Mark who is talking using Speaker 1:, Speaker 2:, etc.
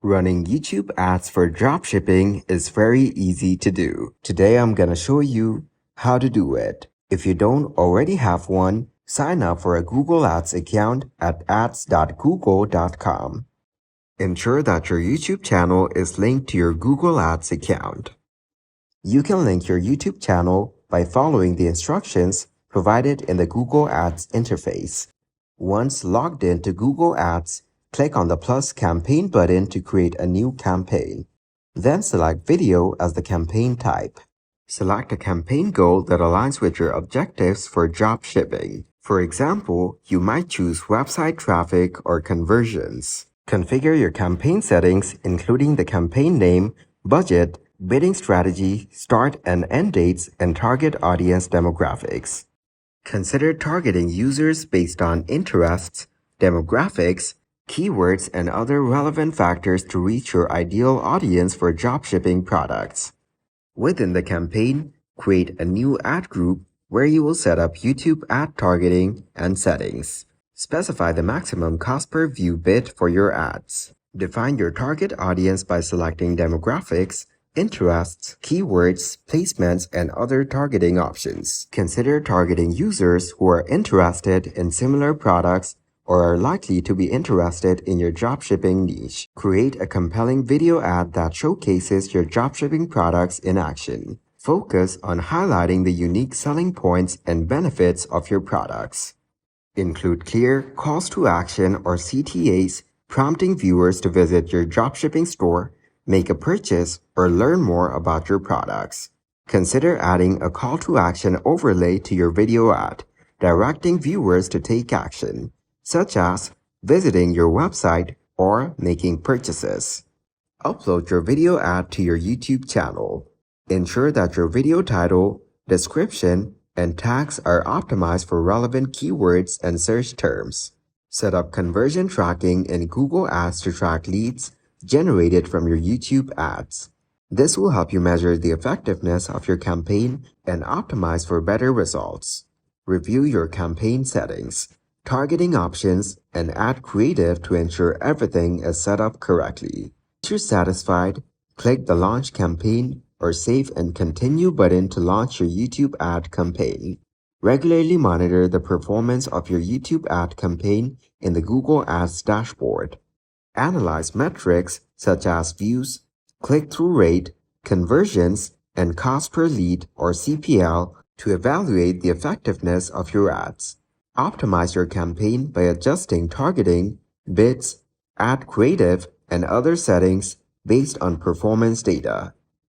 Speaker 1: Running YouTube ads for dropshipping is very easy to do. Today I'm gonna show you how to do it. If you don't already have one, sign up for a Google Ads account at ads.google.com. Ensure that your YouTube channel is linked to your Google Ads account. You can link your YouTube channel by following the instructions provided in the Google Ads interface. Once logged into Google Ads, click on the plus campaign button to create a new campaign. Then select video as the campaign type. Select a campaign goal that aligns with your objectives for dropshipping. For example, you might choose website traffic or conversions. Configure your campaign settings, including the campaign name, budget, bidding strategy, start and end dates, and target audience demographics. Consider targeting users based on interests, demographics, keywords, and other relevant factors to reach your ideal audience for dropshipping products. Within the campaign, create a new ad group where you will set up YouTube ad targeting and settings. Specify the maximum cost per view bid for your ads. Define your target audience by selecting demographics, interests, keywords, placements, and other targeting options. Consider targeting users who are interested in similar products or are likely to be interested in your dropshipping niche. Create a compelling video ad that showcases your dropshipping products in action. Focus on highlighting the unique selling points and benefits of your products. Include clear calls to action or CTAs, prompting viewers to visit your dropshipping store, make a purchase, or learn more about your products. Consider adding a call to action overlay to your video ad, directing viewers to take action, such as visiting your website or making purchases. Upload your video ad to your YouTube channel. Ensure that your video title, description, and tags are optimized for relevant keywords and search terms. Set up conversion tracking in Google Ads to track leads generated from your YouTube ads. This will help you measure the effectiveness of your campaign and optimize for better results. Review your campaign settings, targeting options, and ad creative to ensure everything is set up correctly. Once you're satisfied, click the Launch Campaign or Save and Continue button to launch your YouTube ad campaign. Regularly monitor the performance of your YouTube ad campaign in the Google Ads dashboard. Analyze metrics such as views, click-through rate, conversions, and cost per lead or CPL to evaluate the effectiveness of your ads. Optimize your campaign by adjusting targeting, bids, ad creative, and other settings based on performance data.